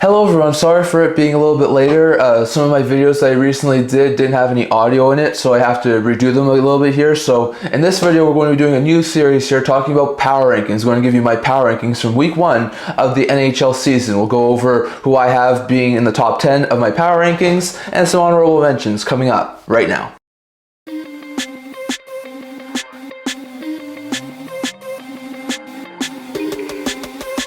Hello everyone, sorry for it being a little bit later. Some of my videos that I recently didn't have any audio in it, so I have to redo them a little bit here. So in this video, we're going to be doing a new series here talking about power rankings. I'm going to give you my power rankings from week 1 of the NHL season. We'll go over who I have being in the top 10 of my power rankings and some honorable mentions coming up right now.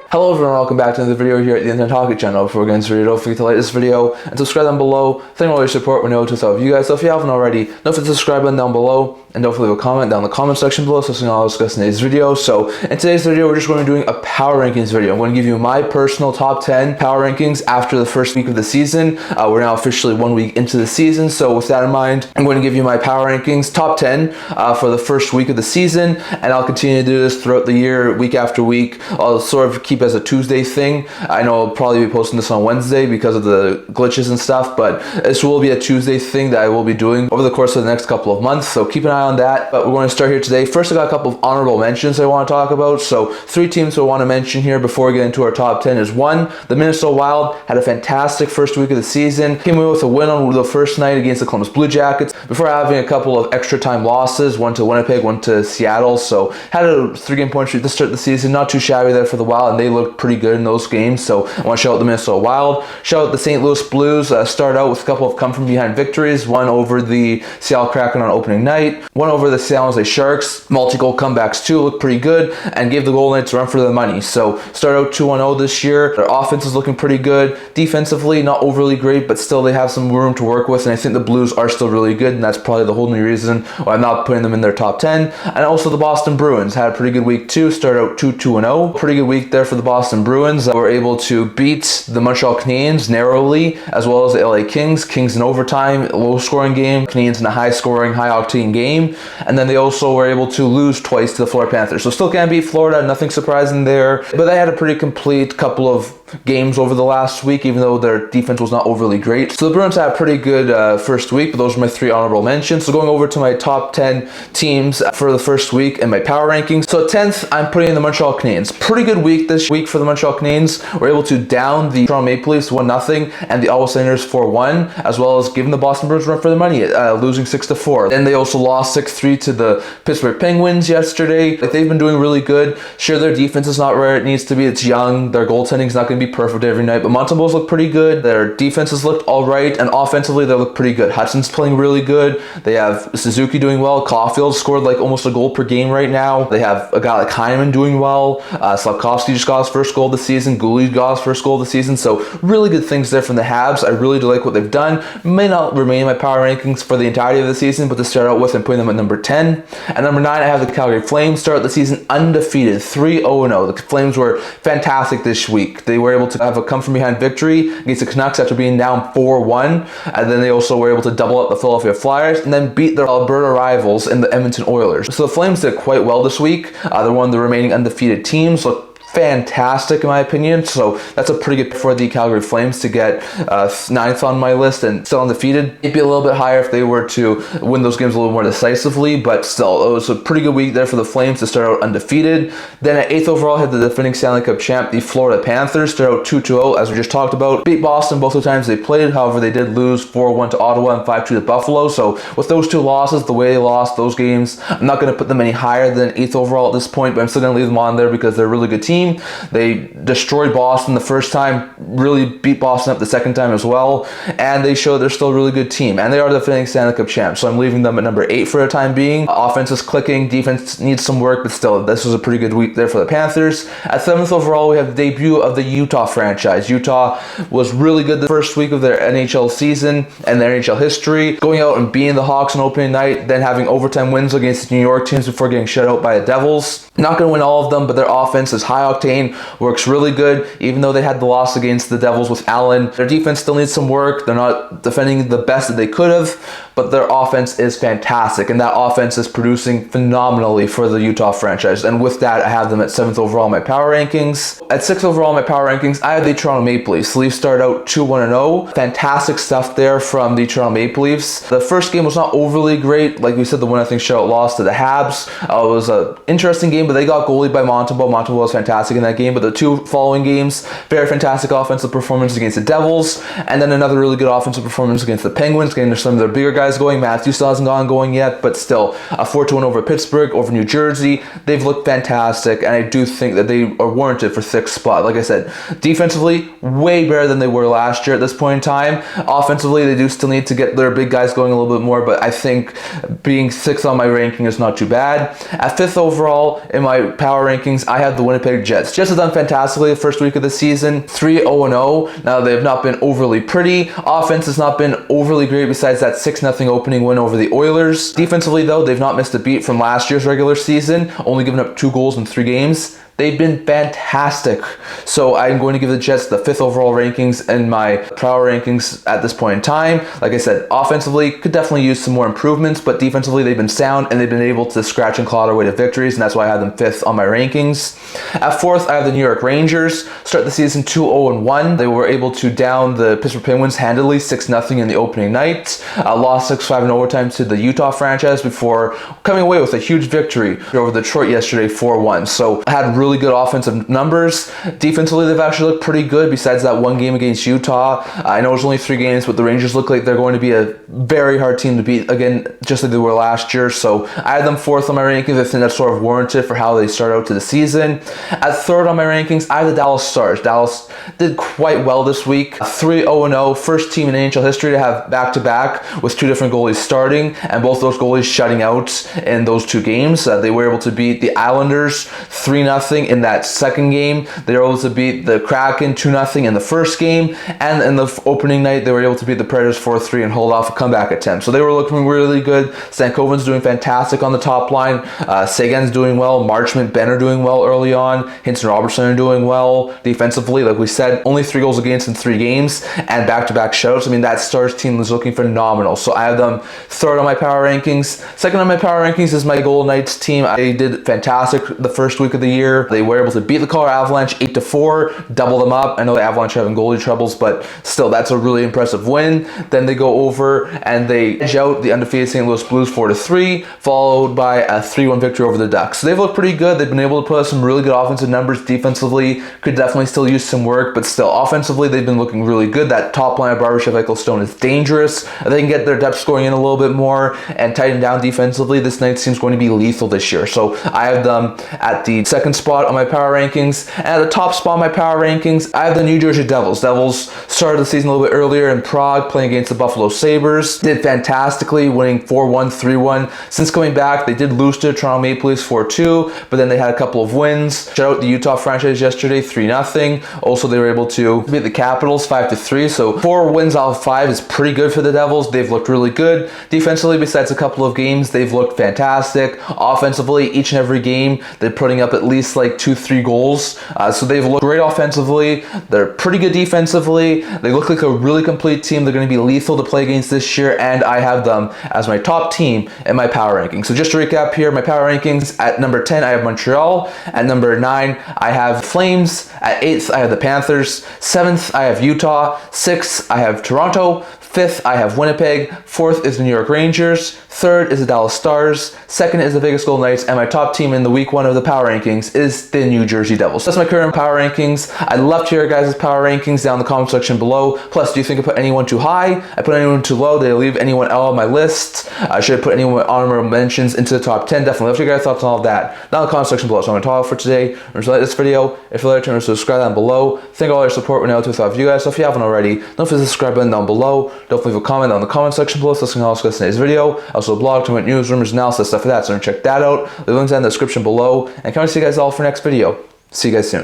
Hello everyone, welcome back to another video here at the Internet Hockey channel. Before we get into the video, don't forget to like this video and subscribe down below. Thank you all your support. We know to some of you guys. So if you haven't already, don't forget to subscribe button down below and don't forget to leave a comment down in the comment section below so we can all discuss in today's video. So in today's video, we're just going to be doing a power rankings video. I'm going to give you my personal top 10 power rankings after the first week of the season. We're now officially 1 week into the season. So with that in mind, I'm going to give you my power rankings top 10 for the first week of the season. And I'll continue to do this throughout the year, week after week. I'll sort of keep as a Tuesday thing. I know I'll probably be posting this on Wednesday because of the glitches and stuff, but this will be a Tuesday thing that I will be doing over the course of the next couple of months. So keep an eye on that. But we're going to start here today. First, I got a couple of honorable mentions I want to talk about. So 3 teams I want to mention here before we get into our top 10 is 1, the Minnesota Wild had a fantastic first week of the season. Came away with a win on the first night against the Columbus Blue Jackets before having a couple of extra time losses, one to Winnipeg, one to Seattle. So had a 3-game point streak to start the season. Not too shabby there for the Wild, and they looked pretty good in those games. So I want to shout out the Minnesota Wild. Shout out the St. Louis Blues. Start out with a couple of come from behind victories. One over the Seattle Kraken on opening night. One over the San Jose Sharks. Multi-goal comebacks too. Looked pretty good and gave the Golden Knights a run for their money. So start out 2-0 this year. Their offense is looking pretty good. Defensively, not overly great, but still they have some room to work with. And I think the Blues are still really good. And that's probably the whole new reason why I'm not putting them in their top 10. And also the Boston Bruins had a pretty good week too. Started out 2-0. Pretty good week there for the Boston Bruins. Were able to beat the Montreal Canadiens narrowly, as well as the LA Kings. Kings in overtime, low scoring game. Canadiens in a high scoring, high octane game. And then they also were able to lose twice to the Florida Panthers. So still can't beat Florida, nothing surprising there. But they had a pretty complete couple of games over the last week, even though their defense was not overly great. So the Bruins had a pretty good first week, but those are my 3 honorable mentions. So going over to my top 10 teams for the first week and my power rankings. So 10th, I'm putting in the Montreal Canadiens. Pretty good week this week for the Montreal Canadiens. We're able to down the Toronto Maple Leafs 1-0 and the Ottawa Senators 4-1, as well as giving the Boston Bruins a run for their money, losing 6-4. Then they also lost 6-3 to the Pittsburgh Penguins yesterday. They've been doing really good. Sure, their defense is not where it needs to be. It's young. Their goaltending is not going to be perfect every night, but Montembeault's look pretty good. Their defenses looked all right, and offensively they look pretty good. Hudson's playing really good. They have Suzuki doing well. Caulfield scored like almost a goal per game right now. They have a guy like Heineman doing well. Slafkovsky just got his first goal of the season. Gouli got his first goal of the season. So really good things there from the Habs. I really do like what they've done. May not remain in my power rankings for the entirety of the season, but to start out with, I'm putting them at number 10. At number 9, I have the Calgary Flames. Start the season undefeated, 3-0. The Flames were fantastic this week. They were able to have a come from behind victory against the Canucks after being down 4-1, and then they also were able to double up the Philadelphia Flyers and then beat their Alberta rivals in the Edmonton Oilers. So the Flames did quite well this week. They're one of the remaining undefeated teams. Look fantastic in my opinion, so that's a pretty good for the Calgary Flames to get 9th on my list and still undefeated. It'd be a little bit higher if they were to win those games a little more decisively, but still, it was a pretty good week there for the Flames to start out undefeated. Then at 8th overall, I had the defending Stanley Cup champ, the Florida Panthers, start out 2-0, as we just talked about. Beat Boston both the times they played, however, they did lose 4-1 to Ottawa and 5-2 to Buffalo. So with those 2 losses, the way they lost those games, I'm not going to put them any higher than 8th overall at this point, but I'm still going to leave them on there because they're a really good team. They destroyed Boston the first time, really beat Boston up the second time as well, and they showed they're still a really good team, and they are the defending Stanley Cup champs, so I'm leaving them at number 8 for the time being. Offense is clicking, defense needs some work, but still, this was a pretty good week there for the Panthers. At 7th overall, we have the debut of the Utah franchise. Utah was really good the first week of their NHL season and their NHL history, going out and beating the Hawks on opening night, then having overtime wins against the New York teams before getting shut out by the Devils. Not going to win all of them, but their offense is high octane, works really good, even though they had the loss against the Devils with Allen. Their defense still needs some work. They're not defending the best that they could have, but their offense is fantastic, and that offense is producing phenomenally for the Utah franchise. And with that, I have them at 7th overall in my power rankings. At 6th overall in my power rankings, I have the Toronto Maple Leafs. The Leafs started out 2-1-0. Fantastic stuff there from the Toronto Maple Leafs. The first game was not overly great. Like we said, the one I think shutout loss to the Habs. It was an interesting game, but they got goalied by Montembeault. Montembeault was fantastic fantastic in that game, but the 2 following games, very fantastic offensive performance against the Devils, and then another really good offensive performance against the Penguins, getting some of their bigger guys going. Matthews still hasn't gotten going yet, but still, a 4-1 over Pittsburgh, over New Jersey. They've looked fantastic, and I do think that they are warranted for 6th spot. Like I said, defensively, way better than they were last year at this point in time. Offensively, they do still need to get their big guys going a little bit more, but I think being 6th on my ranking is not too bad. At 5th overall in my power rankings, I have the Winnipeg Jets. Jets have done fantastically the first week of the season, 3-0-0. Now, they have not been overly pretty. Offense has not been overly great besides that 6-0 opening win over the Oilers. Defensively, though, they've not missed a beat from last year's regular season, only giving up 2 goals in 3 games. They've been fantastic. So I'm going to give the Jets the 5th overall rankings in my power rankings at this point in time. Like I said, offensively, could definitely use some more improvements, but defensively, they've been sound and they've been able to scratch and claw their way to victories, and that's why I have them 5th on my rankings. At 4th, I have the New York Rangers. Start the season 2-0-1. They were able to down the Pittsburgh Penguins handily 6-0 in the opening night. Lost 6-5 in overtime to the Utah franchise before coming away with a huge victory over Detroit yesterday, 4-1. So I had really good offensive numbers. Defensively, they've actually looked pretty good besides that 1 game against Utah. I know it's only 3 games, but the Rangers look like they're going to be a very hard team to beat again, just like they were last year. So I had them 4th on my rankings. I think that's sort of warranted for how they start out to the season. At 3rd on my rankings, I have the Dallas Stars. Dallas did quite well this week. 3-0-0, first team in NHL history to have back-to-back with 2 different goalies starting, and both those goalies shutting out in those 2 games. They were able to beat the Islanders 3-0 in that second game. They were able to beat the Kraken 2-0 in the first game, and in the opening night, they were able to beat the Predators 4-3 and hold off a comeback attempt. So they were looking really good. Stankoven's doing fantastic on the top line. Sagan's doing well. Marchment, Ben are doing well early on. Hinton Robertson are doing well. Defensively, like we said, only 3 goals against in 3 games and back-to-back shutouts. I mean, that Stars team is looking phenomenal. So I have them 3rd on my power rankings. 2nd on my power rankings is my Golden Knights team. They did fantastic the first week of the year. They were able to beat the Colorado Avalanche 8-4, double them up. I know the Avalanche are having goalie troubles, but still, that's a really impressive win. Then they go over and they edge out the undefeated St. Louis Blues 4-3, followed by a 3-1 victory over the Ducks. So they've looked pretty good. They've been able to put up some really good offensive numbers. Defensively, could definitely still use some work, but still, offensively, they've been looking really good. That top line of Barbashev, Eichel, Stone is dangerous. If they can get their depth scoring in a little bit more and tighten down defensively, this Knights team's going to be lethal this year. So I have them at the 2nd spot on my power rankings. And at the top spot in my power rankings, I have the New Jersey Devils. Devils started the season a little bit earlier in Prague, playing against the Buffalo Sabres. Did fantastically, winning 4-1, 3-1. Since coming back, they did lose to Toronto Maple Leafs 4-2, but then they had a couple of wins. Shout out the Utah franchise yesterday, 3-0. Also, they were able to beat the Capitals 5-3. So 4 wins out of 5 is pretty good for the Devils. They've looked really good. Defensively, besides a couple of games, they've looked fantastic. Offensively, each and every game, they're putting up at least like 2-3 goals. So they've looked great offensively. They're pretty good defensively. They look like a really complete team. They're going to be lethal to play against this year, and I have them as my top team in my power rankings. So just to recap here, my power rankings: at number 10, I have Montreal. At number 9, I have Flames. At 8th, I have the Panthers. 7th, I have Utah. 6th, I have Toronto. 5th, I have Winnipeg. 4th is the New York Rangers. 3rd is the Dallas Stars. 2nd is the Vegas Golden Knights. And my top team in the week 1 of the power rankings is the New Jersey Devils. That's my current power rankings. I'd love to hear your guys' power rankings down in the comment section below. Plus, do you think I put anyone too high? I put anyone too low? Did I leave anyone out of my list? Should I put anyone with honorable mentions into the top 10? Definitely love to hear your guys' thoughts on all of that down in the comment section below. So I'm going to talk for today. Remember to like this video. If you like, turn to subscribe down below. Thank all your support. We're now to you guys. So if you haven't already, don't forget to subscribe button down below. Don't leave a comment down in the comment section below. So that's going to also today's video. Also a blog, to news, rumors, analysis, stuff like that. So check that out. The links down in the description below. And can't wait to see you guys all for next video. See you guys soon.